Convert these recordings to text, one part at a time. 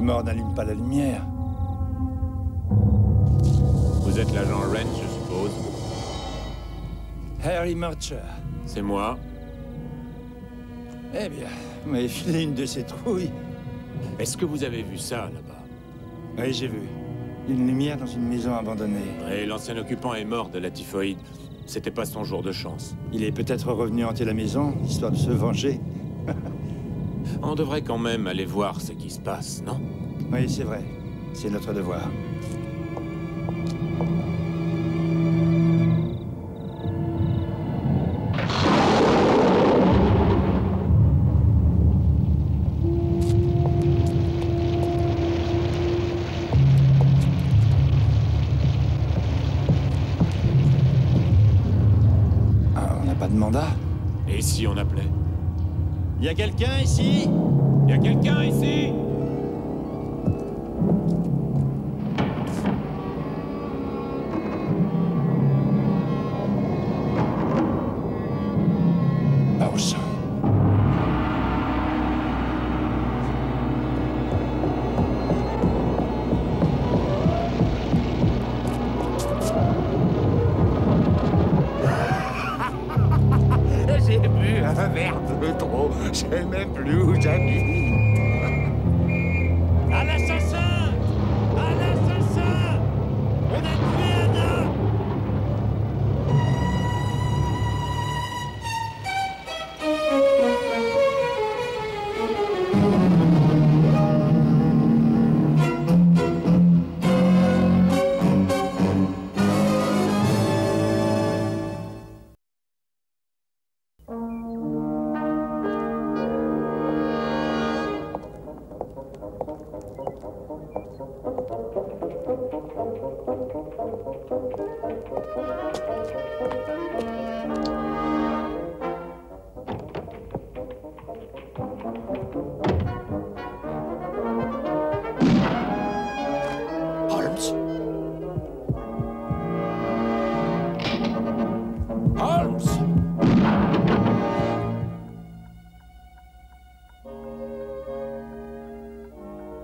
morts n'allument pas la lumière. Vous êtes l'agent Wrench, je suppose. Harry Marcher. C'est moi. Eh bien, vous m'avez filé une de ces trouilles. Est-ce que vous avez vu ça, là-bas? Oui, j'ai vu. Une lumière dans une maison abandonnée. Et l'ancien occupant est mort de la typhoïde. C'était pas son jour de chance. Il est peut-être revenu hanter la maison, histoire de se venger. On devrait quand même aller voir ce qui se passe, non? Oui, c'est vrai. C'est notre devoir. Mandat. Et si on appelait? Y a quelqu'un ici? Y a quelqu'un ici? Oh sang. J'ai bu un verre de trop. Je sais même plus où j'habite. À l'assassin! À l'assassin! On a tué un homme!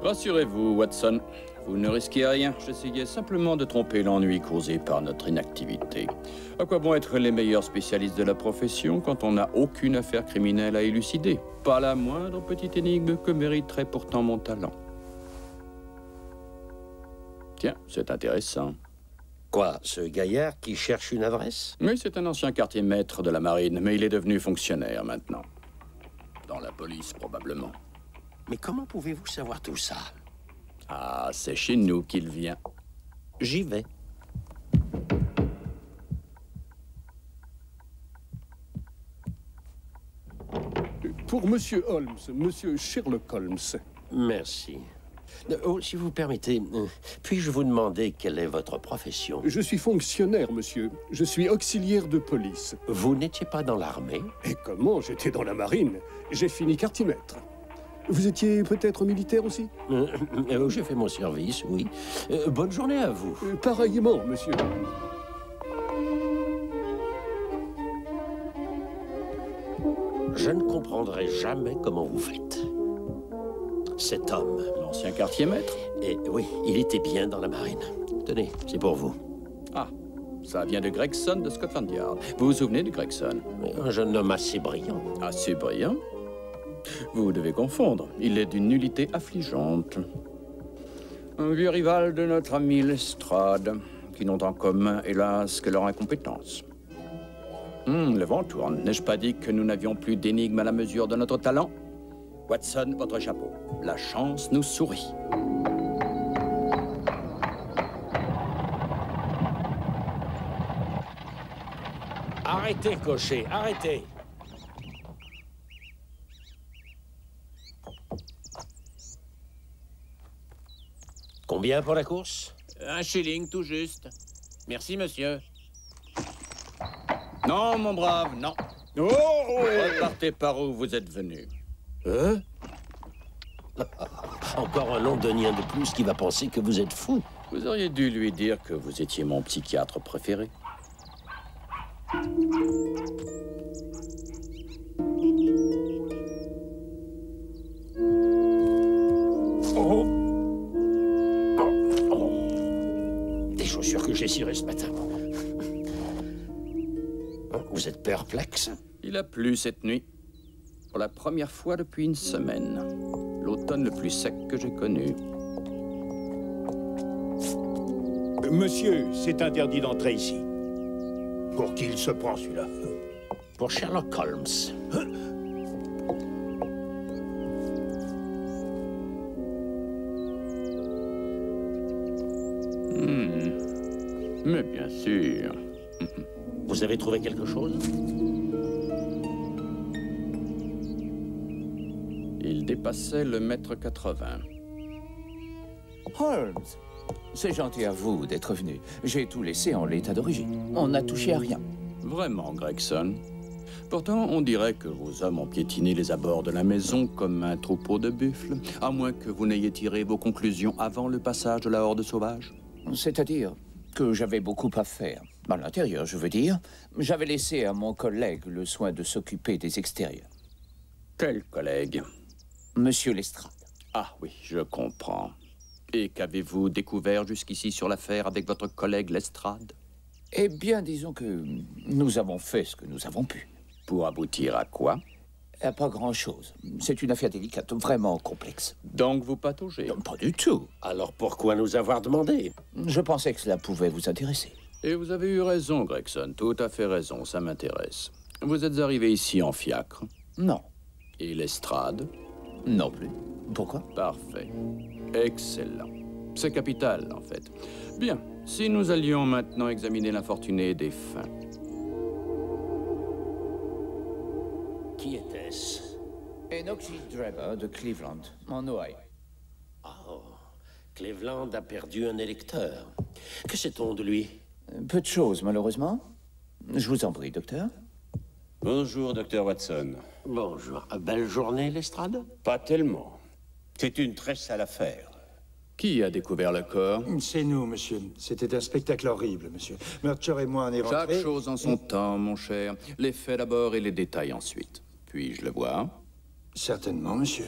Rassurez-vous, Watson. Vous ne risquez rien. J'essayais simplement de tromper l'ennui causé par notre inactivité. À quoi bon être les meilleurs spécialistes de la profession quand on n'a aucune affaire criminelle à élucider? Pas la moindre petite énigme que mériterait pourtant mon talent. Tiens, c'est intéressant. Quoi, ce gaillard qui cherche une adresse? Oui, c'est un ancien quartier-maître de la marine, mais il est devenu fonctionnaire maintenant. Dans la police, probablement. Mais comment pouvez-vous savoir tout ça? Ah, c'est chez nous qu'il vient. J'y vais. Pour Monsieur Holmes, Monsieur Sherlock Holmes. Merci. Oh, si vous permettez, puis-je vous demander quelle est votre profession? Je suis fonctionnaire, monsieur. Je suis auxiliaire de police. Vous n'étiez pas dans l'armée? Et comment? J'étais dans la marine. J'ai fini quartier-maître. Vous étiez peut-être militaire aussi? J'ai fait mon service, oui. Bonne journée à vous. Pareillement, monsieur. Je ne comprendrai jamais comment vous faites. Cet homme... L'ancien quartier-maître? Et oui, il était bien dans la marine. Tenez, c'est pour vous. Ah, ça vient de Gregson de Scotland Yard. Vous vous souvenez de Gregson? Un jeune homme assez brillant. Assez brillant? Vous devez confondre. Il est d'une nullité affligeante. Un vieux rival de notre ami Lestrade, qui n'ont en commun, hélas, que leur incompétence. Le vent tourne. N'ai-je pas dit que nous n'avions plus d'énigmes à la mesure de notre talent? Watson, votre chapeau. La chance nous sourit. Arrêtez, cocher, arrêtez! Combien pour la course? Un shilling, tout juste. Merci, monsieur. Non, mon brave, non. Oh, Repartez par où vous êtes venu. Hein? Encore un londonien de plus qui va penser que vous êtes fou. Vous auriez dû lui dire que vous étiez mon psychiatre préféré. oh. j'ai ciré ce matin. Vous êtes perplexe? Il a plu cette nuit. Pour la première fois depuis une semaine. L'automne le plus sec que j'ai connu. Monsieur, c'est interdit d'entrer ici. Pour qui il se prend, celui-là? Pour Sherlock Holmes. Mais bien sûr. Vous avez trouvé quelque chose? Il dépassait le mètre 80. Holmes, c'est gentil à vous d'être venu. J'ai tout laissé en l'état d'origine. On n'a touché à rien. Vraiment, Gregson. Pourtant, on dirait que vos hommes ont piétiné les abords de la maison comme un troupeau de buffles, à moins que vous n'ayez tiré vos conclusions avant le passage de la horde sauvage. C'est-à-dire que j'avais beaucoup à faire. À l'intérieur, je veux dire. J'avais laissé à mon collègue le soin de s'occuper des extérieurs. Quel collègue? Monsieur Lestrade. Ah oui, je comprends. Et qu'avez-vous découvert jusqu'ici sur l'affaire avec votre collègue Lestrade? Eh bien, disons que nous avons fait ce que nous avons pu. Pour aboutir à quoi? Pas grand-chose. C'est une affaire délicate, vraiment complexe. Donc vous pataugez? Non, pas du tout. Alors pourquoi nous avoir demandé? Je pensais que cela pouvait vous intéresser. Et vous avez eu raison, Gregson. Tout à fait raison, ça m'intéresse. Vous êtes arrivé ici en fiacre? Non. Et Lestrade? Non plus. Pourquoi? Parfait. Excellent. C'est capital, en fait. Bien, si nous allions maintenant examiner l'infortuné défunt. Qui était-ce? Enoch G. Drebber de Cleveland, en Ohio. Oh, Cleveland a perdu un électeur. Que sait-on de lui? Peu de choses, malheureusement. Je vous en prie, docteur. Bonjour, docteur Watson. Bonjour. Belle journée, Lestrade? Pas tellement. C'est une très sale affaire. Qui a découvert le corps? C'est nous, monsieur. C'était un spectacle horrible, monsieur. Murcher et moi, on est rentrés... Chaque chose en son temps, mon cher. Les faits d'abord et les détails ensuite. Puis-je le voir? Certainement, monsieur.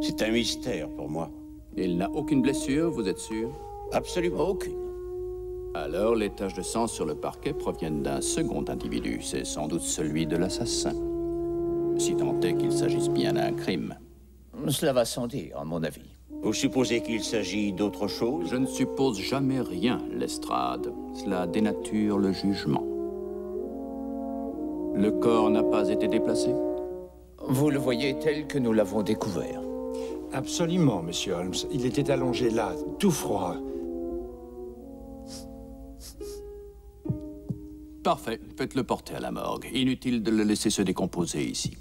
C'est un mystère pour moi. Il n'a aucune blessure, vous êtes sûr? Absolument. Aucune. Alors, les taches de sang sur le parquet proviennent d'un second individu. C'est sans doute celui de l'assassin. Si tant est qu'il s'agisse bien d'un crime. Cela va sans dire, à mon avis. Vous supposez qu'il s'agit d'autre chose? Je ne suppose jamais rien, Lestrade. Cela dénature le jugement. Le corps n'a pas été déplacé? Vous le voyez tel que nous l'avons découvert. Absolument, monsieur Holmes. Il était allongé là, tout froid. Parfait. Faites-le porter à la morgue. Inutile de le laisser se décomposer ici.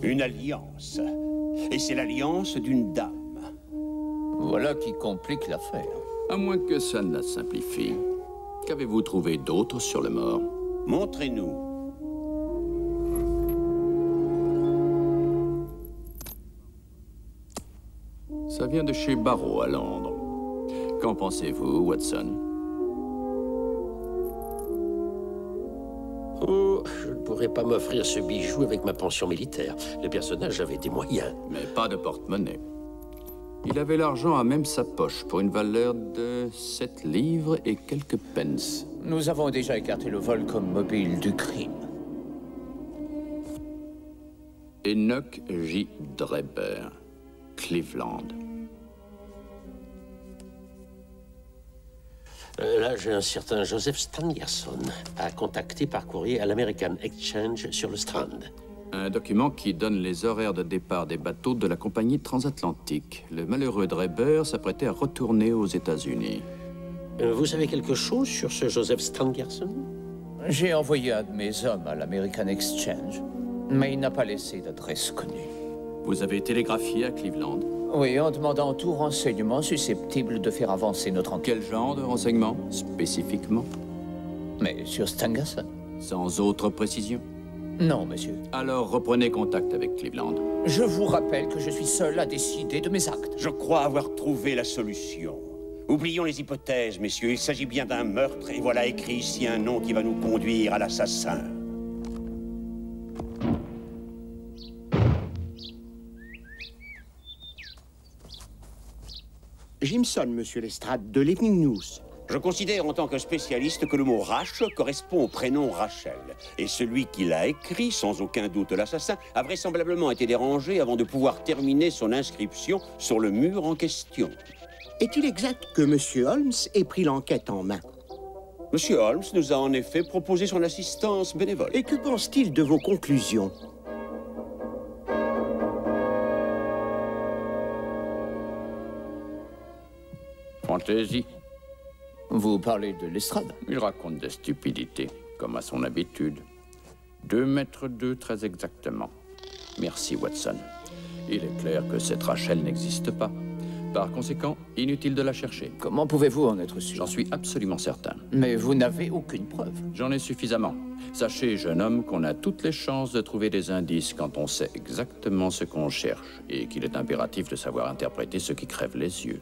Une alliance. Et c'est l'alliance d'une dame. Voilà qui complique l'affaire. À moins que ça ne la simplifie. Qu'avez-vous trouvé d'autre sur le mort? Montrez-nous. Ça vient de chez Barrow à Londres. Qu'en pensez-vous, Watson? Oh, je ne pourrais pas m'offrir ce bijou avec ma pension militaire. Le personnage avait des moyens. Mais pas de porte-monnaie. Il avait l'argent à même sa poche pour une valeur de 7 livres et quelques pence. Nous avons déjà écarté le vol comme mobile du crime. Enoch J. Drebber, Cleveland. Là, j'ai un certain Joseph Stangerson à contacter par courrier à l'American Exchange sur le Strand. Un document qui donne les horaires de départ des bateaux de la compagnie transatlantique. Le malheureux Drebber s'apprêtait à retourner aux États-Unis. Vous savez quelque chose sur ce Joseph Stangerson? J'ai envoyé un de mes hommes à l'American Exchange, mais il n'a pas laissé d'adresse connue. Vous avez télégraphié à Cleveland? Oui, en demandant tout renseignement susceptible de faire avancer notre enquête. Quel genre de renseignements, spécifiquement? Mais sur Stangerson? Sans autre précision? Non, monsieur. Alors reprenez contact avec Cleveland. Je vous rappelle que je suis seul à décider de mes actes. Je crois avoir trouvé la solution. Oublions les hypothèses, messieurs. Il s'agit bien d'un meurtre, et voilà écrit ici un nom qui va nous conduire à l'assassin. Jimson, monsieur Lestrade, de l'Evening News. Je considère en tant que spécialiste que le mot Rache correspond au prénom Rachel. Et celui qui l'a écrit, sans aucun doute l'assassin, a vraisemblablement été dérangé avant de pouvoir terminer son inscription sur le mur en question. Est-il exact que monsieur Holmes ait pris l'enquête en main? Monsieur Holmes nous a en effet proposé son assistance bénévole. Et que pense-t-il de vos conclusions? Fantaisie. Vous parlez de Lestrade? Il raconte des stupidités, comme à son habitude. 2 mètres 2, très exactement. Merci, Watson. Il est clair que cette Rachel n'existe pas. Par conséquent, inutile de la chercher. Comment pouvez-vous en être sûr? J'en suis absolument certain. Mais vous n'avez aucune preuve. J'en ai suffisamment. Sachez, jeune homme, qu'on a toutes les chances de trouver des indices quand on sait exactement ce qu'on cherche, et qu'il est impératif de savoir interpréter ce qui crève les yeux.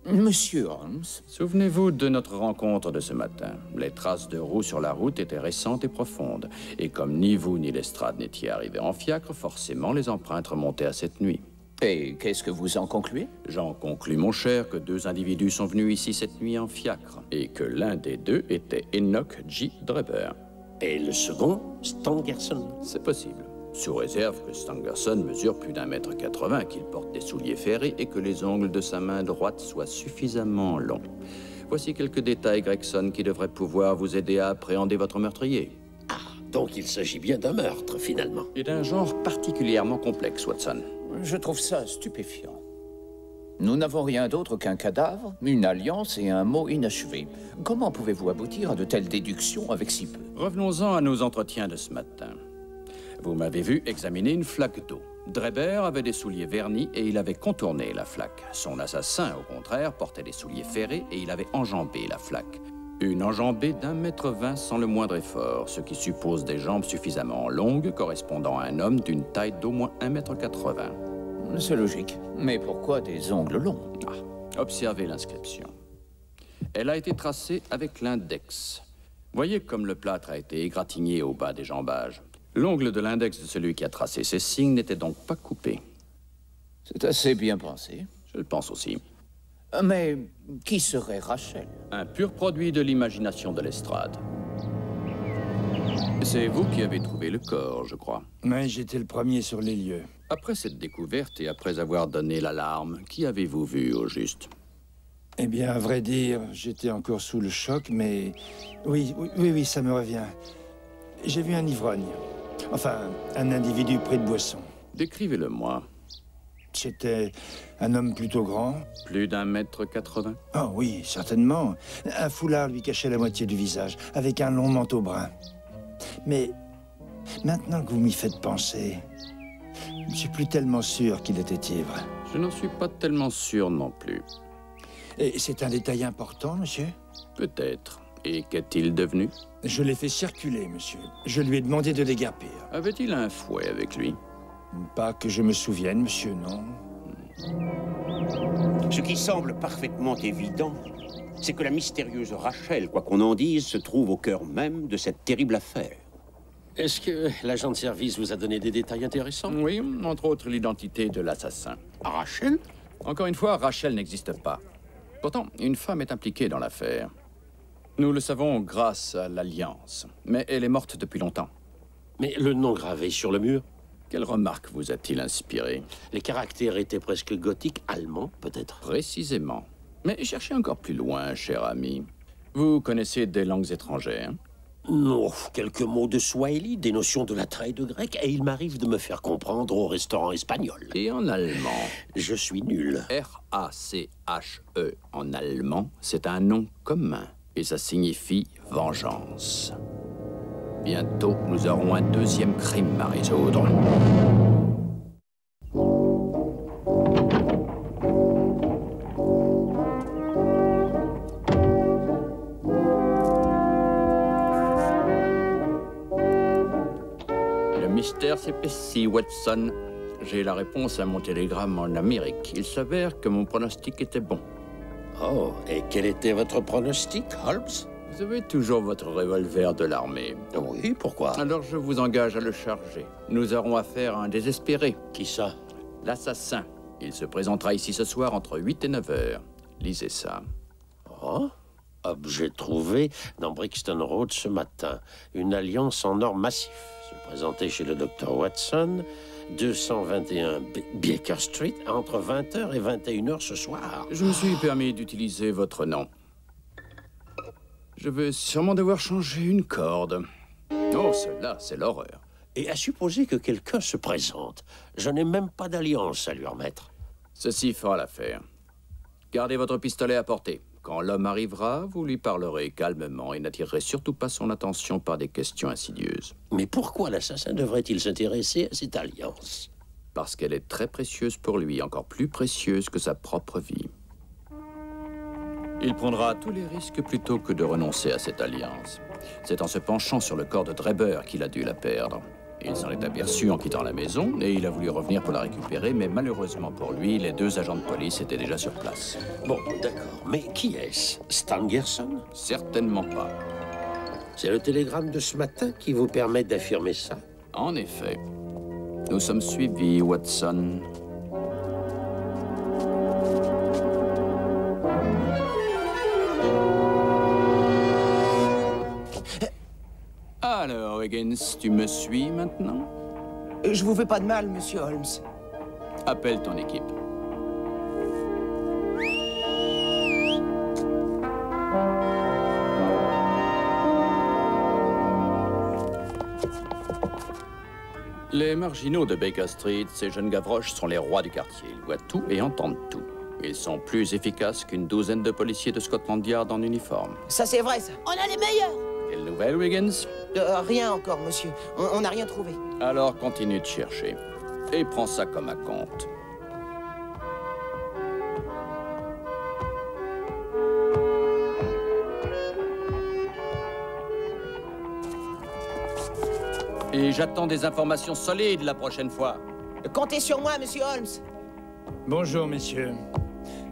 Monsieur Holmes? Souvenez-vous de notre rencontre de ce matin. Les traces de roues sur la route étaient récentes et profondes. Et comme ni vous ni Lestrade n'étiez arrivés en fiacre, forcément les empreintes remontaient à cette nuit. Et qu'est-ce que vous en concluez? J'en conclus, mon cher, que 2 individus sont venus ici cette nuit en fiacre. Et que l'un des 2 était Enoch J. Dreber. Et le second, Stangerson. C'est possible. Sous réserve que Stangerson mesure plus d'1,80 m, qu'il porte des souliers ferrés et que les ongles de sa main droite soient suffisamment longs. Voici quelques détails, Gregson, qui devraient pouvoir vous aider à appréhender votre meurtrier. Ah, donc il s'agit bien d'un meurtre, finalement. Et d'un genre particulièrement complexe, Watson. Je trouve ça stupéfiant. Nous n'avons rien d'autre qu'un cadavre, une alliance et un mot inachevé. Comment pouvez-vous aboutir à de telles déductions avec si peu? Revenons-en à nos entretiens de ce matin. Vous m'avez vu examiner une flaque d'eau. Dreber avait des souliers vernis et il avait contourné la flaque. Son assassin, au contraire, portait des souliers ferrés et il avait enjambé la flaque. Une enjambée d'1,20 m sans le moindre effort, ce qui suppose des jambes suffisamment longues correspondant à un homme d'une taille d'au moins 1,80 m. C'est logique. Mais pourquoi des ongles longs? Observez l'inscription. Elle a été tracée avec l'index. Voyez comme le plâtre a été égratigné au bas des jambages. L'ongle de l'index de celui qui a tracé ces signes n'était donc pas coupé. C'est assez bien pensé. Je le pense aussi. Mais qui serait Rachel? Un pur produit de l'imagination de Lestrade. C'est vous qui avez trouvé le corps, je crois. Oui, j'étais le premier sur les lieux. Après cette découverte et après avoir donné l'alarme, qui avez-vous vu au juste? Eh bien, à vrai dire, j'étais encore sous le choc, mais... Oui, ça me revient. J'ai vu un ivrogne. Enfin, un individu pris de boisson. Décrivez-le-moi. C'était un homme plutôt grand. Plus d'1,80 m? Oh oui, certainement. Un foulard lui cachait la moitié du visage, avec un long manteau brun. Mais maintenant que vous m'y faites penser, je ne suis plus tellement sûr qu'il était ivre. Je n'en suis pas tellement sûr non plus. Et c'est un détail important, monsieur? Peut-être. Et qu'est-il devenu? Je l'ai fait circuler, monsieur. Je lui ai demandé de déguerpir. Avait-il un fouet avec lui? Pas que je me souvienne, monsieur, non. Ce qui semble parfaitement évident, c'est que la mystérieuse Rachel, quoi qu'on en dise, se trouve au cœur même de cette terrible affaire. Est-ce que l'agent de service vous a donné des détails intéressants? Oui, entre autres l'identité de l'assassin. Rachel? Encore une fois, Rachel n'existe pas. Pourtant, une femme est impliquée dans l'affaire. Nous le savons grâce à l'Alliance, mais elle est morte depuis longtemps. Mais le nom gravé sur le mur? Quelle remarque vous a-t-il inspiré? Les caractères étaient presque gothiques, allemands, peut-être? Précisément. Mais cherchez encore plus loin, cher ami. Vous connaissez des langues étrangères? Non, quelques mots de swahili, des notions de latin et de grec, et il m'arrive de me faire comprendre au restaurant espagnol. Et en allemand? Je suis nul. R-A-C-H-E en allemand, c'est un nom commun, et ça signifie vengeance. Bientôt, nous aurons un deuxième crime à résoudre. mystère s'épaissit, Watson. J'ai la réponse à mon télégramme en Amérique. Il s'avère que mon pronostic était bon. Oh, et quel était votre pronostic, Holmes? Vous avez toujours votre revolver de l'armée. Oui, pourquoi? Alors je vous engage à le charger. Nous aurons affaire à un désespéré. Qui ça? L'assassin. Il se présentera ici ce soir entre 8 et 9 heures. Lisez ça. Oh, objet trouvé dans Brixton Road ce matin. Une alliance en or massif. Se présenter chez le docteur Watson, 221 Baker Street, entre 20h et 21h ce soir. Je me suis permis d'utiliser votre nom. Je vais sûrement devoir changer une corde. Oh, cela, c'est l'horreur. Et à supposer que quelqu'un se présente, je n'ai même pas d'alliance à lui remettre. Ceci fera l'affaire. Gardez votre pistolet à portée. Quand l'homme arrivera, vous lui parlerez calmement et n'attirerez surtout pas son attention par des questions insidieuses. Mais pourquoi l'assassin devrait-il s'intéresser à cette alliance? Parce qu'elle est très précieuse pour lui, encore plus précieuse que sa propre vie. Il prendra tous les risques plutôt que de renoncer à cette alliance. C'est en se penchant sur le corps de Drebber qu'il a dû la perdre. Il s'en est aperçu en quittant la maison et il a voulu revenir pour la récupérer, mais malheureusement pour lui, les 2 agents de police étaient déjà sur place. Bon, d'accord. Mais qui est-ce? Stangerson? Certainement pas. C'est le télégramme de ce matin qui vous permet d'affirmer ça? En effet. Nous sommes suivis, Watson. Alors, Higgins, tu me suis maintenant? Je vous fais pas de mal, monsieur Holmes. Appelle ton équipe. Les marginaux de Baker Street, ces jeunes gavroches, sont les rois du quartier. Ils voient tout et entendent tout. Ils sont plus efficaces qu'une douzaine de policiers de Scotland Yard en uniforme. Ça, c'est vrai, ça. On a les meilleurs. Quelle nouvelle, Wiggins? Rien encore, monsieur. On n'a rien trouvé. Alors continue de chercher. Et prends ça comme un compte. Et j'attends des informations solides la prochaine fois. Comptez sur moi, monsieur Holmes. Bonjour, messieurs.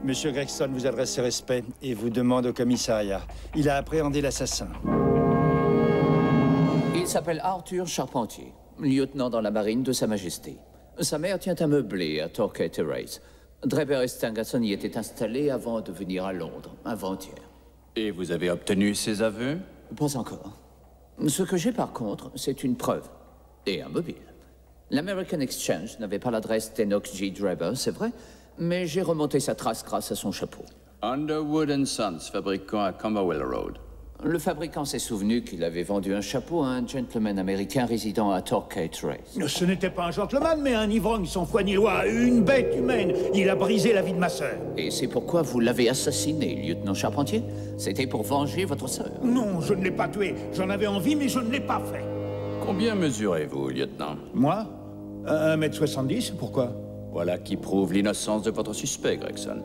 Monsieur Gregson vous adresse ses respects et vous demande au commissariat. Il a appréhendé l'assassin. Il s'appelle Arthur Charpentier, lieutenant dans la marine de Sa Majesté. Sa mère tient un meublé à Torquay Terrace. Drebber et Stangerson y étaient installés avant de venir à Londres, avant-hier. Et vous avez obtenu ses aveux? Pas encore. Ce que j'ai par contre, c'est une preuve. Et un mobile. L'American Exchange n'avait pas l'adresse d'Enoch G. Drebber, c'est vrai, mais j'ai remonté sa trace grâce à son chapeau. Underwood & Sons, fabricant à Camberwell Road. Le fabricant s'est souvenu qu'il avait vendu un chapeau à un gentleman américain résidant à Torquay Terrace. Ce n'était pas un gentleman, mais un ivrogne sans foi ni loi, une bête humaine. Il a brisé la vie de ma sœur. Et c'est pourquoi vous l'avez assassiné, lieutenant Charpentier? C'était pour venger votre sœur? Non, je ne l'ai pas tué. J'en avais envie, mais je ne l'ai pas fait. Combien mesurez-vous, lieutenant? Moi 1m70, pourquoi? Voilà qui prouve l'innocence de votre suspect, Gregson.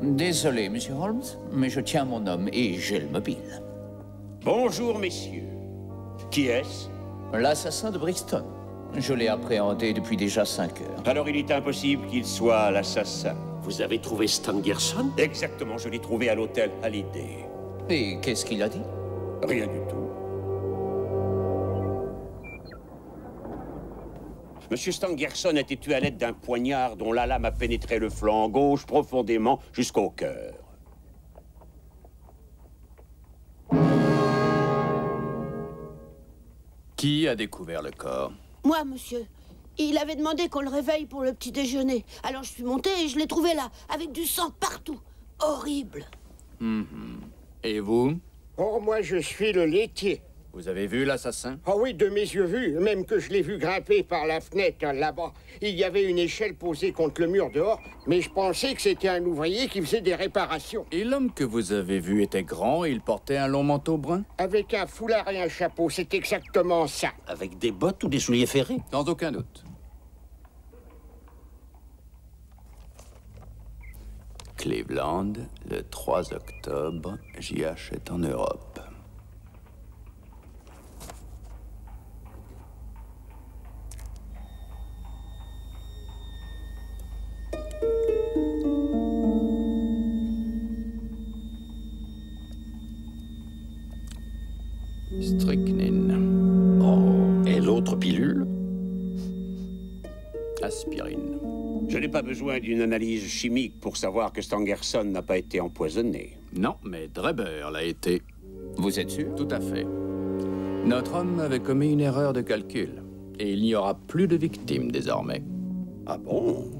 Désolé, monsieur Holmes, mais je tiens mon homme et j'ai le mobile. Bonjour, messieurs. Qui est-ce? L'assassin de Brixton. Je l'ai appréhendé depuis déjà 5 heures. Alors il est impossible qu'il soit l'assassin. Vous avez trouvé Stangerson? Exactement, je l'ai trouvé à l'hôtel Hallyday. Et qu'est-ce qu'il a dit? Rien du tout. Monsieur Stangerson a été tué à l'aide d'un poignard dont la lame a pénétré le flanc gauche profondément jusqu'au cœur. Qui a découvert le corps? Moi, monsieur. Il avait demandé qu'on le réveille pour le petit déjeuner. Alors je suis montée et je l'ai trouvé là, avec du sang partout. Horrible. Et vous? Oh, moi, je suis le laitier. Vous avez vu l'assassin? Oh oui, de mes yeux vus, même que je l'ai vu grimper par la fenêtre là-bas. Il y avait une échelle posée contre le mur dehors, mais je pensais que c'était un ouvrier qui faisait des réparations. Et l'homme que vous avez vu était grand et il portait un long manteau brun? Avec un foulard et un chapeau, c'est exactement ça. Avec des bottes ou des souliers ferrés? Sans aucun doute. Cleveland, le 3 octobre, JH est en Europe. Strychnine. Oh, et l'autre pilule? Aspirine. Je n'ai pas besoin d'une analyse chimique pour savoir que Stangerson n'a pas été empoisonné. Non, mais Drebber l'a été. Vous êtes sûr? Tout à fait. Notre homme avait commis une erreur de calcul. Et il n'y aura plus de victimes désormais. Ah bon?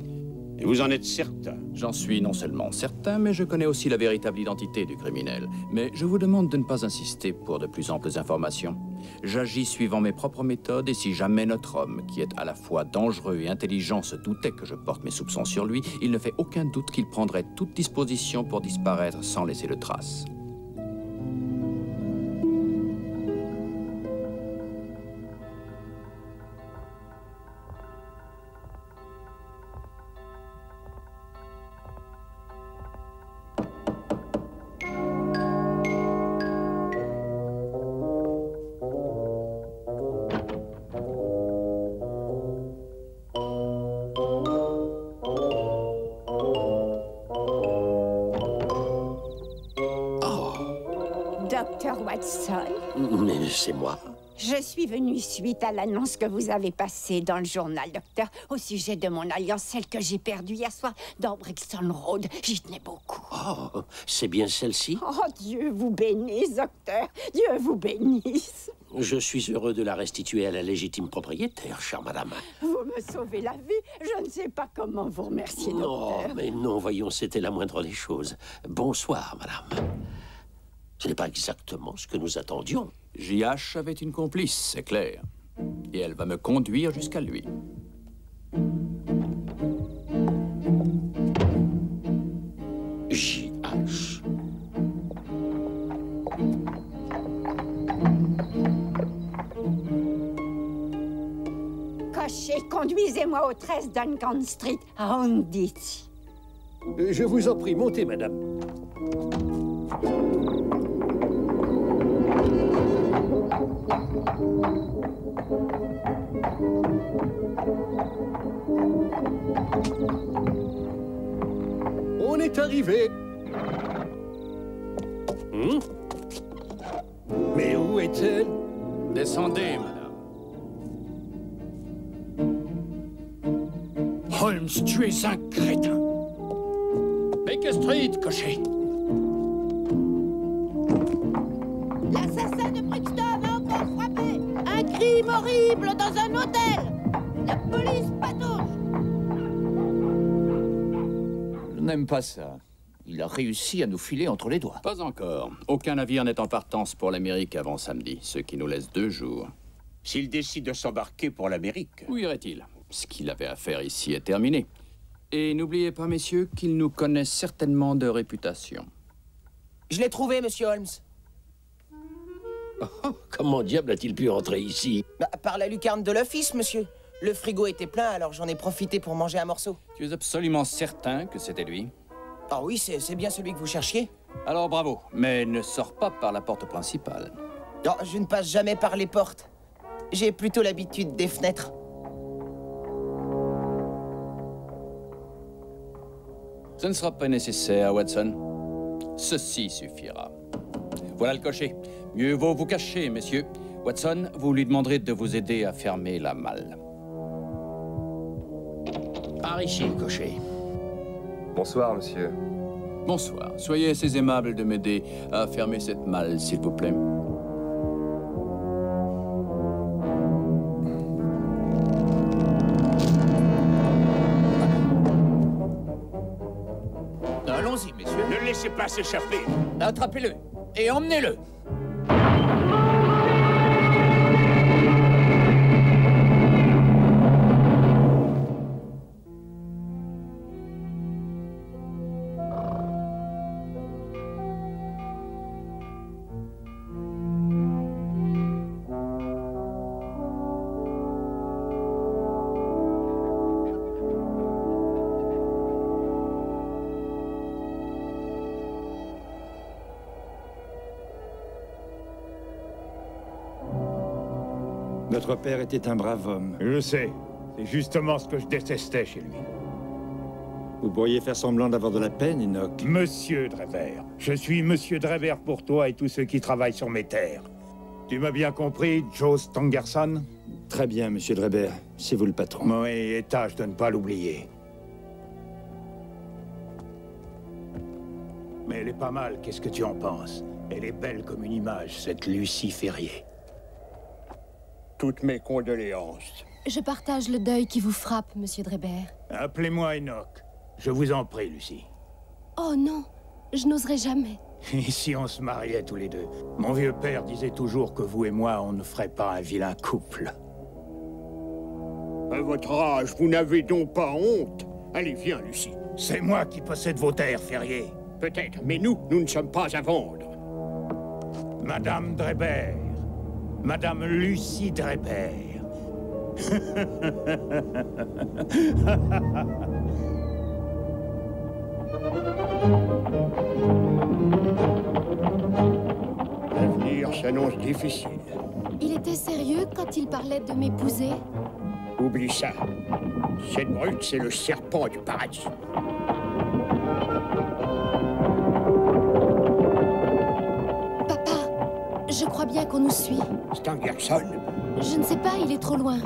Et vous en êtes certain? J'en suis non seulement certain, mais je connais aussi la véritable identité du criminel. Mais je vous demande de ne pas insister pour de plus amples informations. J'agis suivant mes propres méthodes, et si jamais notre homme, qui est à la fois dangereux et intelligent, se doutait que je porte mes soupçons sur lui, il ne fait aucun doute qu'il prendrait toute disposition pour disparaître sans laisser de traces. Docteur Watson, Mais c'est moi. je suis venue suite à l'annonce que vous avez passée dans le journal, docteur, au sujet de mon alliance, celle que j'ai perdue hier soir dans Brixton Road. J'y tenais beaucoup. Oh, c'est bien celle-ci? Oh, Dieu vous bénisse, docteur. Dieu vous bénisse. Je suis heureux de la restituer à la légitime propriétaire, chère madame. Vous me sauvez la vie. Je ne sais pas comment vous remercier, docteur. Non, mais non, voyons, c'était la moindre des choses. Bonsoir, madame. Ce n'est pas exactement ce que nous attendions. J.H. avait une complice, c'est clair. Et elle va me conduire jusqu'à lui. J.H. Cocher, conduisez-moi au 13 Duncan Street, à Houndditch. Je vous en prie, montez, madame. On est arrivé. Mais où est-elle? Descendez, madame. Holmes, tu es un crétin. Baker Street, cocher. L'assassin de Brixton a encore frappé. Un crime horrible dans un hôtel. La police patauge. Je n'aime pas ça. Il a réussi à nous filer entre les doigts. Pas encore. Aucun navire n'est en partance pour l'Amérique avant samedi, ce qui nous laisse 2 jours. S'il décide de s'embarquer pour l'Amérique. Où irait-il? Ce qu'il avait à faire ici est terminé. Et n'oubliez pas, messieurs, qu'il nous connaît certainement de réputation. Je l'ai trouvé, monsieur Holmes. Oh, comment diable a-t-il pu entrer ici? Par la lucarne de l'office, monsieur. Le frigo était plein, alors j'en ai profité pour manger un morceau. Tu es absolument certain que c'était lui? Ah oui, c'est bien celui que vous cherchiez. Alors bravo, mais ne sors pas par la porte principale. Non, je ne passe jamais par les portes. J'ai plutôt l'habitude des fenêtres. Ce ne sera pas nécessaire, Watson. Ceci suffira. Voilà le cocher. Mieux vaut vous cacher, messieurs. Watson, vous lui demanderez de vous aider à fermer la malle. Par ici, cocher. Bonsoir, monsieur. Bonsoir. Soyez assez aimable de m'aider à fermer cette malle, s'il vous plaît. Allons-y, messieurs. Ne le laissez pas s'échapper. Attrapez-le et emmenez-le. Votre père était un brave homme. Je sais. C'est justement ce que je détestais chez lui. Vous pourriez faire semblant d'avoir de la peine, Enoch. Monsieur Drebber. Je suis Monsieur Drebber pour toi et tous ceux qui travaillent sur mes terres. Tu m'as bien compris, Joe Stangerson? Très bien, monsieur Drebert. C'est vous le patron. Oui, et tâche de ne pas l'oublier. Mais elle est pas mal, qu'est-ce que tu en penses? Elle est belle comme une image, cette Lucie Ferrier. Toutes mes condoléances. Je partage le deuil qui vous frappe, monsieur Drebert. Appelez-moi Enoch. Je vous en prie, Lucie. Oh non, je n'oserais jamais. Et si on se mariait tous les deux? Mon vieux père disait toujours que vous et moi, on ne ferait pas un vilain couple. À votre âge, vous n'avez donc pas honte? Allez, viens, Lucie. C'est moi qui possède vos terres, Ferrier. Peut-être, mais nous ne sommes pas à vendre. Madame Drebert. Madame Lucie Drebert. L'avenir s'annonce difficile. Il était sérieux quand il parlait de m'épouser? Oublie ça. Cette brute, c'est le serpent du paradis. Papa, je crois bien qu'on nous suit. Stangerson. Je ne sais pas, il est trop loin.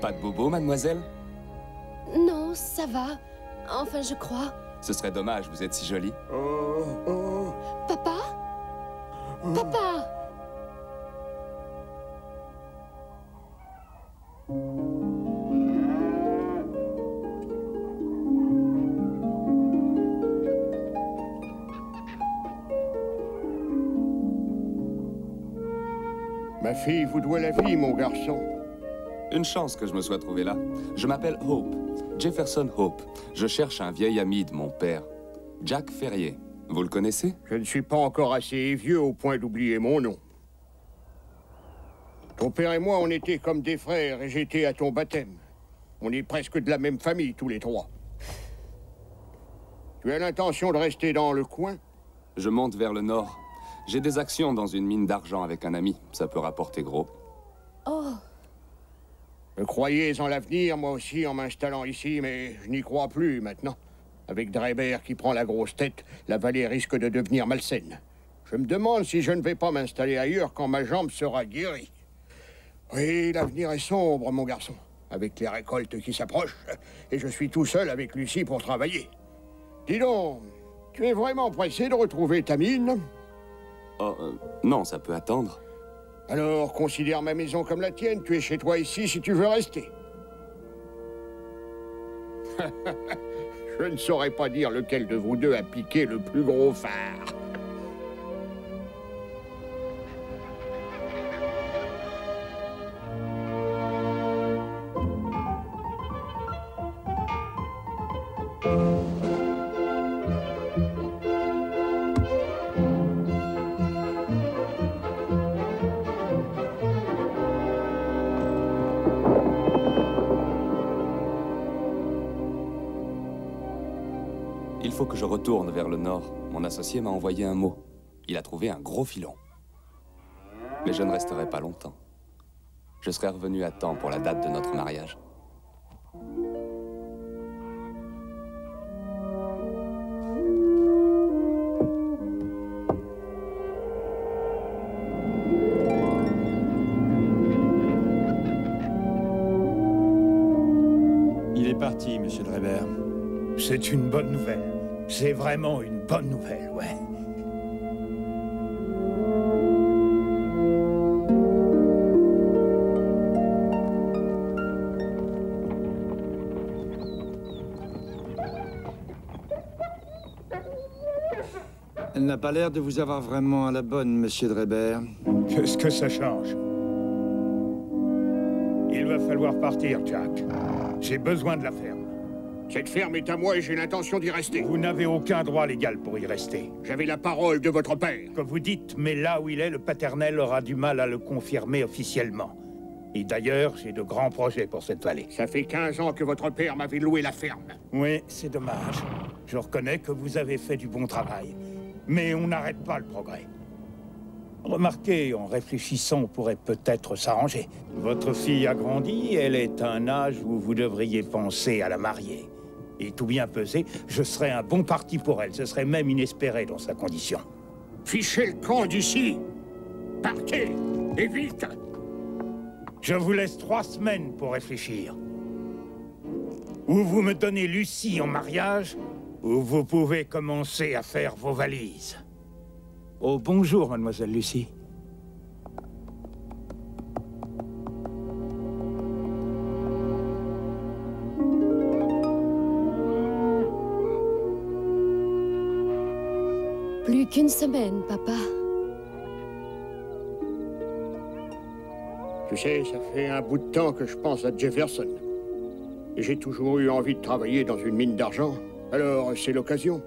Pas de bobo, mademoiselle? Non, ça va. Enfin, je crois. Ce serait dommage, vous êtes si jolie. Papa? Papa! Ma fille vous doit la vie, mon garçon. Une chance que je me sois trouvé là. Je m'appelle Hope, Jefferson Hope. Je cherche un vieil ami de mon père, Jack Ferrier. Vous le connaissez? Je ne suis pas encore assez vieux au point d'oublier mon nom. Ton père et moi, on était comme des frères et j'étais à ton baptême. On est presque de la même famille, tous les trois. Tu as l'intention de rester dans le coin? Je monte vers le nord. J'ai des actions dans une mine d'argent avec un ami. Ça peut rapporter gros. Oh! Je croyais en l'avenir, moi aussi, en m'installant ici, mais je n'y crois plus maintenant. Avec Drebert qui prend la grosse tête, la vallée risque de devenir malsaine. Je me demande si je ne vais pas m'installer ailleurs quand ma jambe sera guérie. Oui, l'avenir est sombre, mon garçon, avec les récoltes qui s'approchent, et je suis tout seul avec Lucie pour travailler. Dis donc, tu es vraiment pressé de retrouver ta mine? Oh, non, ça peut attendre. Alors, considère ma maison comme la tienne. Tu es chez toi ici si tu veux rester. Je ne saurais pas dire lequel de vous deux a piqué le plus gros phare. Il faut que je retourne vers le nord. Mon associé m'a envoyé un mot. Il a trouvé un gros filon. Mais je ne resterai pas longtemps. Je serai revenu à temps pour la date de notre mariage. Il est parti, monsieur Drebert. C'est une bonne nouvelle. C'est vraiment une bonne nouvelle, ouais. Elle n'a pas l'air de vous avoir vraiment à la bonne, monsieur Drebert. Qu'est-ce que ça change? Il Il va falloir partir, Jack. J'ai besoin de la ferme. Cette ferme est à moi et j'ai l'intention d'y rester. Vous n'avez aucun droit légal pour y rester. J'avais la parole de votre père. Comme vous dites, mais là où il est, le paternel aura du mal à le confirmer officiellement. Et d'ailleurs, j'ai de grands projets pour cette vallée. Ça fait 15 ans que votre père m'avait loué la ferme. Oui, c'est dommage. Je reconnais que vous avez fait du bon travail. Mais on n'arrête pas le progrès. Remarquez, en réfléchissant, on pourrait peut-être s'arranger. Votre fille a grandi, elle est à un âge où vous devriez penser à la marier. Et tout bien pesé, je serais un bon parti pour elle. Ce serait même inespéré dans sa condition. Fichez le camp d'ici. Partez, et vite. Je vous laisse 3 semaines pour réfléchir. Ou vous me donnez Lucie en mariage, ou vous pouvez commencer à faire vos valises. Oh, bonjour, mademoiselle Lucie. Plus qu'une semaine, papa. Tu sais, ça fait un bout de temps que je pense à Jefferson. Et j'ai toujours eu envie de travailler dans une mine d'argent. Alors, c'est l'occasion.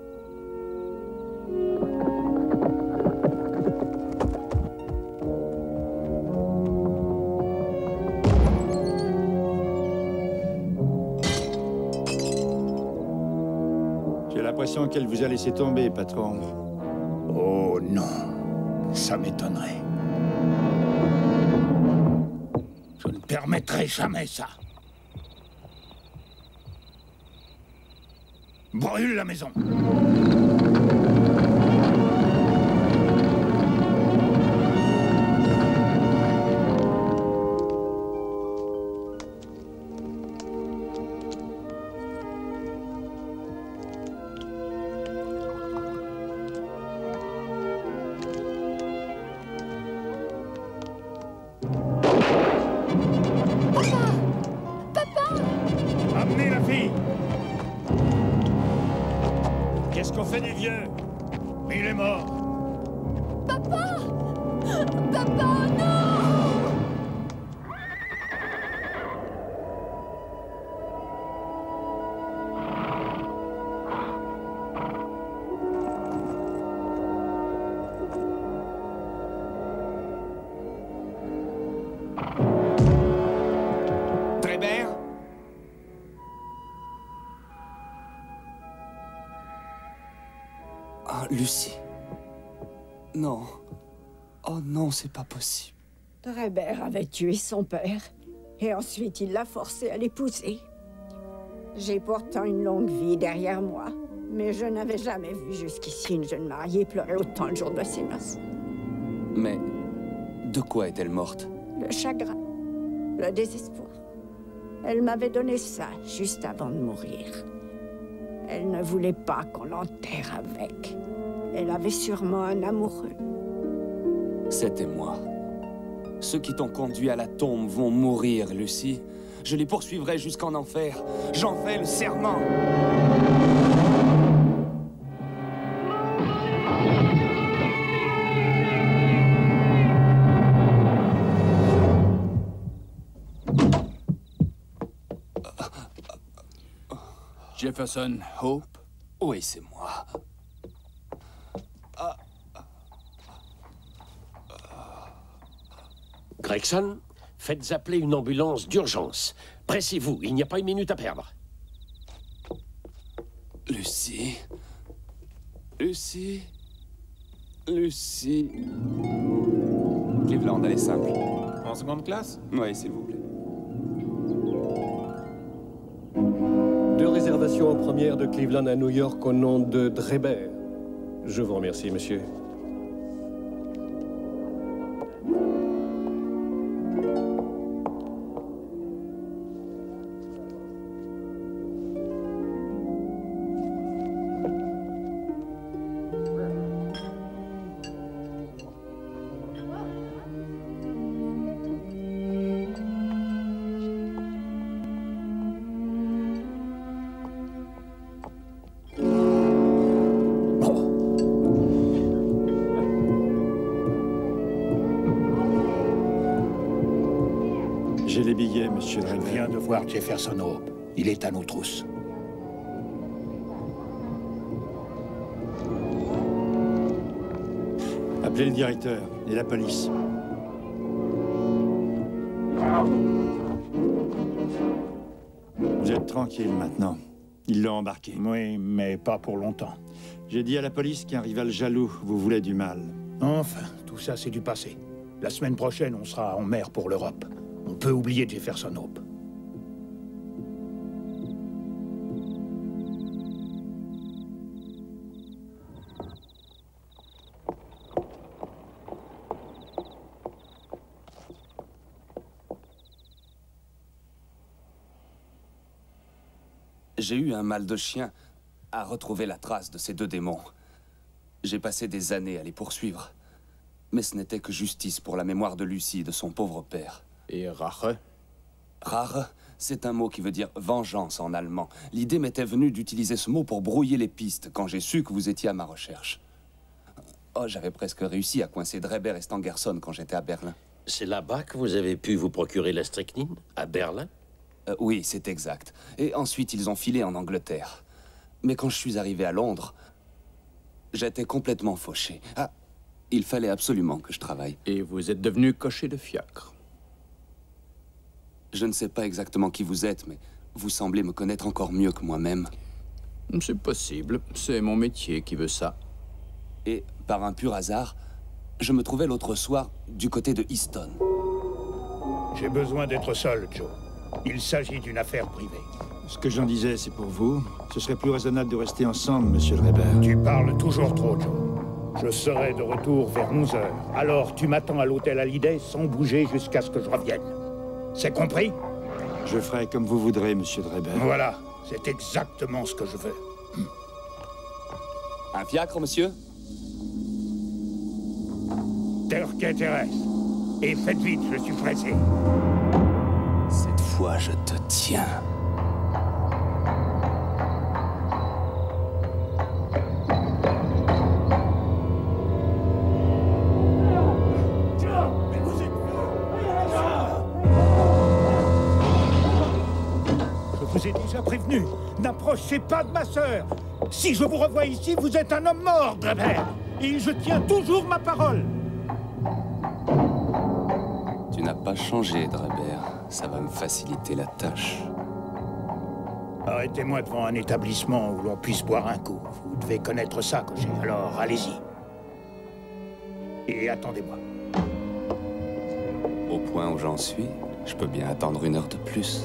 J'ai l'impression qu'elle vous a laissé tomber, patron. Oh non, ça m'étonnerait. Je ne permettrai jamais ça. Brûle la maison. Amenez la fille. Qu'est-ce qu'on fait des vieux? Il est mort. Papa! Papa, non! Trébert? Ah, Lucie. Non. Oh non, c'est pas possible. Trébert avait tué son père, et ensuite il l'a forcé à l'épouser. J'ai pourtant une longue vie derrière moi, mais je n'avais jamais vu jusqu'ici une jeune mariée pleurer autant le jour de ses noces. Mais de quoi est-elle morte? Le chagrin, le désespoir. Elle m'avait donné ça juste avant de mourir. Elle ne voulait pas qu'on l'enterre avec. Elle avait sûrement un amoureux. C'était moi. Ceux qui t'ont conduit à la tombe vont mourir, Lucie. Je les poursuivrai jusqu'en enfer. J'en fais le serment. Jefferson Hope? Oui, c'est moi. Gregson, faites appeler une ambulance d'urgence. Pressez-vous, il n'y a pas une minute à perdre. Lucie. Lucie. Lucie. Cleveland, elle est simple. En seconde classe? Oui, s'il vous plaît. 2 réservations en première de Cleveland à New York au nom de Drebert. Je vous remercie, monsieur. voulez, monsieur Je Draper? viens de voir Jefferson Hope. Il est à nos trousses. Appelez le directeur et la police. Vous êtes tranquille maintenant. Ils l'ont embarqué. Oui, mais pas pour longtemps. J'ai dit à la police qu'un rival jaloux vous voulait du mal. Enfin, tout ça, c'est du passé. La semaine prochaine, on sera en mer pour l'Europe. On peut oublier Jefferson Hope. J'ai eu un mal de chien à retrouver la trace de ces deux démons. J'ai passé des années à les poursuivre. Mais ce n'était que justice pour la mémoire de Lucie et de son pauvre père. Et Rache? Rache, c'est un mot qui veut dire vengeance en allemand. L'idée m'était venue d'utiliser ce mot pour brouiller les pistes quand j'ai su que vous étiez à ma recherche. Oh, j'avais presque réussi à coincer Draper et Stangerson quand j'étais à Berlin. C'est là-bas que vous avez pu vous procurer la strychnine? À Berlin? Oui, c'est exact. Et ensuite, ils ont filé en Angleterre. Mais quand je suis arrivé à Londres, j'étais complètement fauché. Ah, il fallait absolument que je travaille. Et vous êtes devenu cocher de fiacre. Je ne sais pas exactement qui vous êtes, mais vous semblez me connaître encore mieux que moi-même. C'est possible. C'est mon métier qui veut ça. Et, par un pur hasard, je me trouvais l'autre soir du côté de Easton. J'ai besoin d'être seul, Joe. Il s'agit d'une affaire privée. Ce que j'en disais, c'est pour vous. Ce serait plus raisonnable de rester ensemble, monsieur Draper. Tu parles toujours trop, Joe. Je serai de retour vers 11h. Alors, tu m'attends à l'hôtel Hallyday sans bouger jusqu'à ce que je revienne. C'est compris? Je ferai comme vous voudrez, monsieur Draper. Voilà, c'est exactement ce que je veux. Un fiacre, monsieur? Turquet terrestre. Et faites vite, je suis pressé. Cette fois, je te tiens. Je vous ai déjà prévenu. N'approchez pas de ma sœur. Si je vous revois ici, vous êtes un homme mort, Draper. Et je tiens toujours ma parole. Tu n'as pas changé, Draper. Ça va me faciliter la tâche. Arrêtez-moi devant un établissement où l'on puisse boire un coup. Vous devez connaître ça, cocher. Alors, allez-y. Et attendez-moi. Au point où j'en suis, je peux bien attendre 1 heure de plus.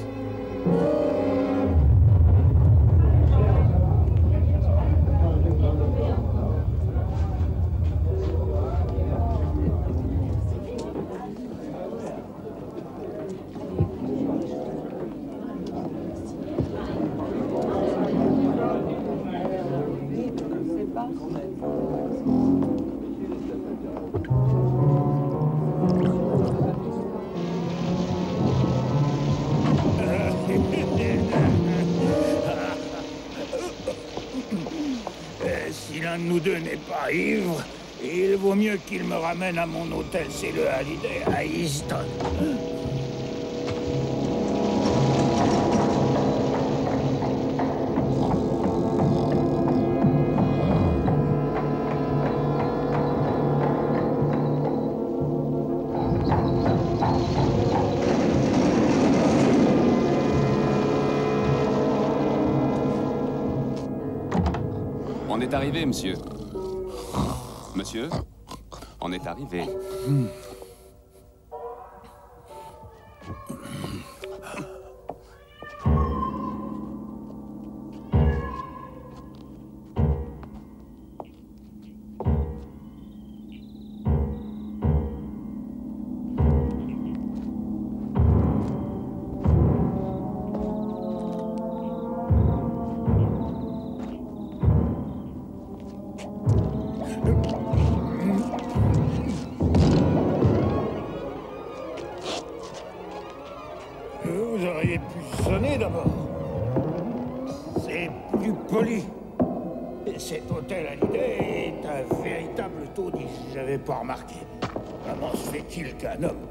Si l'un de nous deux n'est pas ivre, il vaut mieux qu'il me ramène à mon hôtel, c'est le Hallyday à Easton. On est arrivé, monsieur. Monsieur, on est arrivé. Vous auriez pu sonner d'abord. C'est plus poli. Et cet hôtel Hallyday est un véritable taudis, j'avais pas remarqué. Comment se fait-il qu'un homme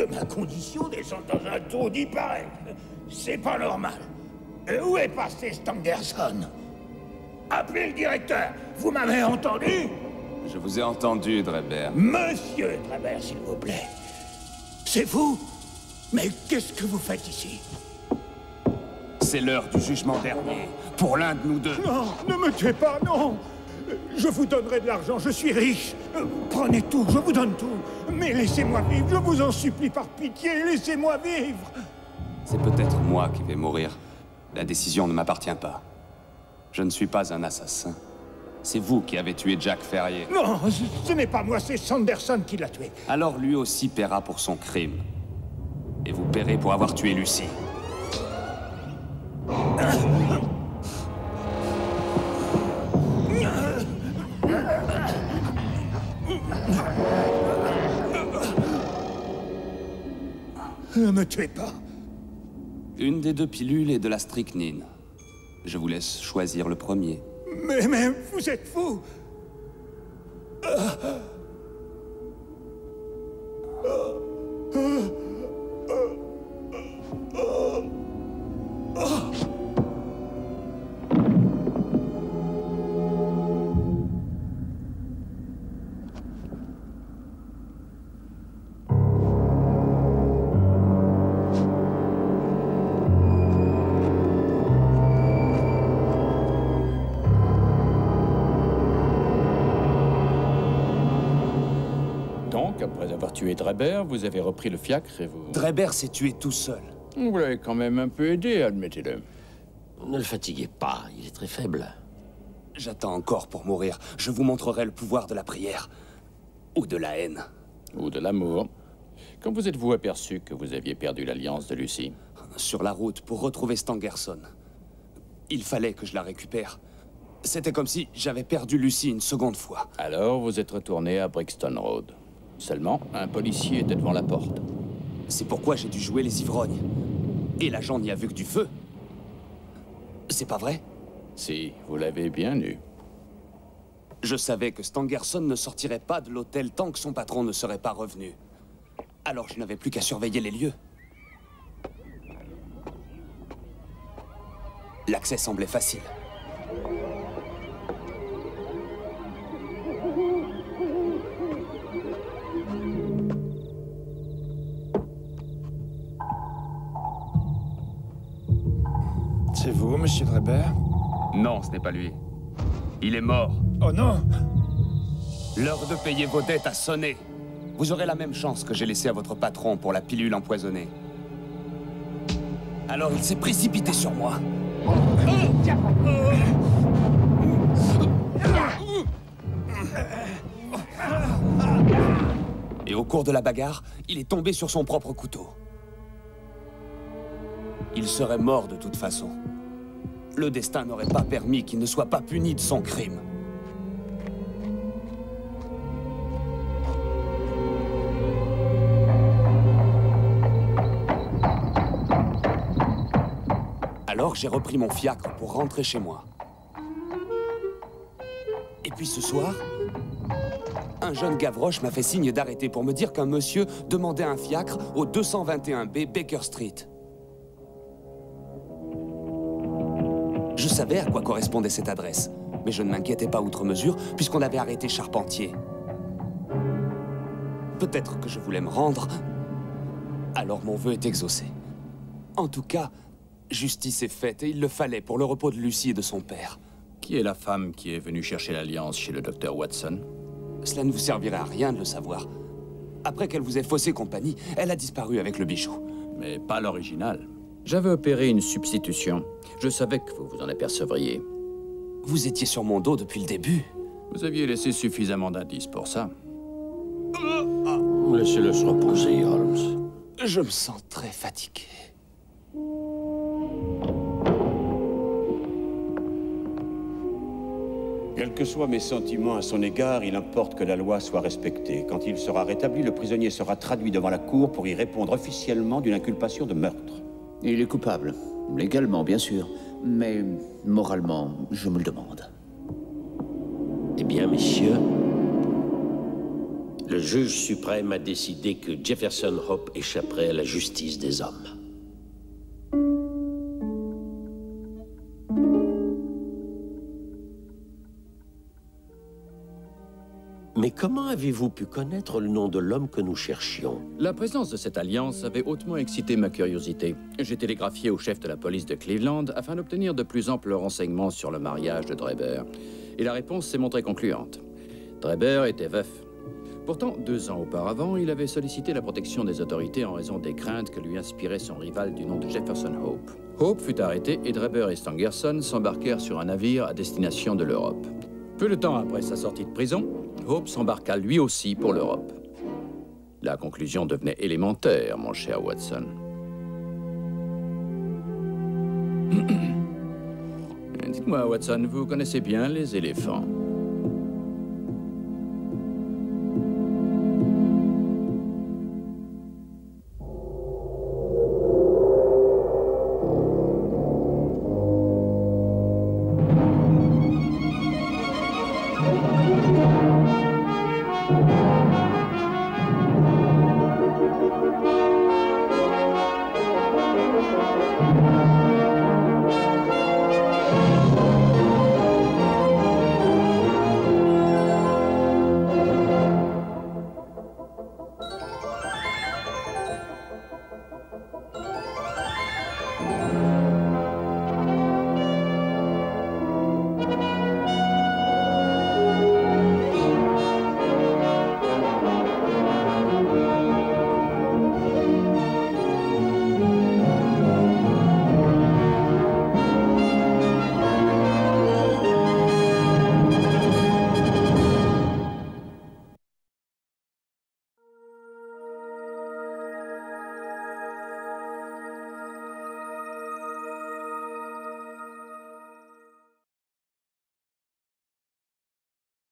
de ma condition, descendre dans un taudis pareil. C'est pas normal. Où est passé Stangerson? Appelez le directeur. Vous m'avez entendu? Je vous ai entendu, Drebert. Monsieur Drebert, s'il vous plaît. C'est vous? Mais qu'est-ce que vous faites ici? C'est l'heure du jugement dernier. Pour l'un de nous deux. Non, ne me tuez pas, non! Je vous donnerai de l'argent, je suis riche. Prenez tout, je vous donne tout. Mais laissez-moi vivre, je vous en supplie par pitié, laissez-moi vivre. C'est peut-être moi qui vais mourir. La décision ne m'appartient pas. Je ne suis pas un assassin. C'est vous qui avez tué Jack Ferrier. Non, ce n'est pas moi, c'est Sanderson qui l'a tué. Alors lui aussi paiera pour son crime. Et vous paierez pour avoir tué Lucy. Ne me tuez pas. Une des deux pilules est de la strychnine. Je vous laisse choisir le premier. Mais vous êtes fou. Donc, après avoir tué Drebert, vous avez repris le fiacre et vous... Drebert s'est tué tout seul. Vous l'avez quand même un peu aidé, admettez-le. Ne le fatiguez pas, il est très faible. J'attends encore pour mourir. Je vous montrerai le pouvoir de la prière. Ou de la haine. Ou de l'amour. Quand vous êtes-vous aperçu que vous aviez perdu l'alliance de Lucy? Sur la route pour retrouver Stangerson. Il fallait que je la récupère. C'était comme si j'avais perdu Lucy une seconde fois. Alors, vous êtes retourné à Brixton Road. Seulement, un policier était devant la porte. C'est pourquoi j'ai dû jouer les ivrognes. Et l'agent n'y a vu que du feu. C'est pas vrai? Si, vous l'avez bien eu. Je savais que Stangerson ne sortirait pas de l'hôtel tant que son patron ne serait pas revenu. Alors je n'avais plus qu'à surveiller les lieux. L'accès semblait facile. C'est vous, monsieur Drebert? Non, ce n'est pas lui. Il est mort. Oh non! L'heure de payer vos dettes a sonné. Vous aurez la même chance que j'ai laissée à votre patron pour la pilule empoisonnée. Alors il s'est précipité sur moi. Et au cours de la bagarre, il est tombé sur son propre couteau. Il serait mort de toute façon. Le destin n'aurait pas permis qu'il ne soit pas puni de son crime. Alors j'ai repris mon fiacre pour rentrer chez moi. Et puis ce soir, un jeune Gavroche m'a fait signe d'arrêter pour me dire qu'un monsieur demandait un fiacre au 221B Baker Street. Je savais à quoi correspondait cette adresse, mais je ne m'inquiétais pas outre mesure puisqu'on avait arrêté Charpentier. Peut-être que je voulais me rendre, alors mon vœu est exaucé. En tout cas, justice est faite et il le fallait pour le repos de Lucy et de son père. Qui est la femme qui est venue chercher l'alliance chez le docteur Watson? Cela ne vous servirait à rien de le savoir. Après qu'elle vous ait faussé compagnie, elle a disparu avec le bijou. Mais pas l'original. J'avais opéré une substitution. Je savais que vous vous en apercevriez. Vous étiez sur mon dos depuis le début. Vous aviez laissé suffisamment d'indices pour ça. Laissez-le se reposer, Holmes. Je me sens très fatigué. Quels que soient mes sentiments à son égard, il importe que la loi soit respectée. Quand il sera rétabli, le prisonnier sera traduit devant la cour pour y répondre officiellement d'une inculpation de meurtre. Il est coupable. Légalement, bien sûr. Mais moralement, je me le demande. Eh bien, messieurs, Le juge suprême a décidé que Jefferson Hope échapperait à la justice des hommes. Mais comment avez-vous pu connaître le nom de l'homme que nous cherchions? La présence de cette alliance avait hautement excité ma curiosité. J'ai télégraphié au chef de la police de Cleveland afin d'obtenir de plus amples renseignements sur le mariage de Drebber. Et la réponse s'est montrée concluante. Drebber était veuf. Pourtant, 2 ans auparavant, il avait sollicité la protection des autorités en raison des craintes que lui inspirait son rival du nom de Jefferson Hope. Hope fut arrêté et Drebber et Stangerson s'embarquèrent sur un navire à destination de l'Europe. Peu de temps après sa sortie de prison, Hope s'embarqua lui aussi pour l'Europe. La conclusion devenait élémentaire, mon cher Watson. Dites-moi, Watson, vous connaissez bien les éléphants?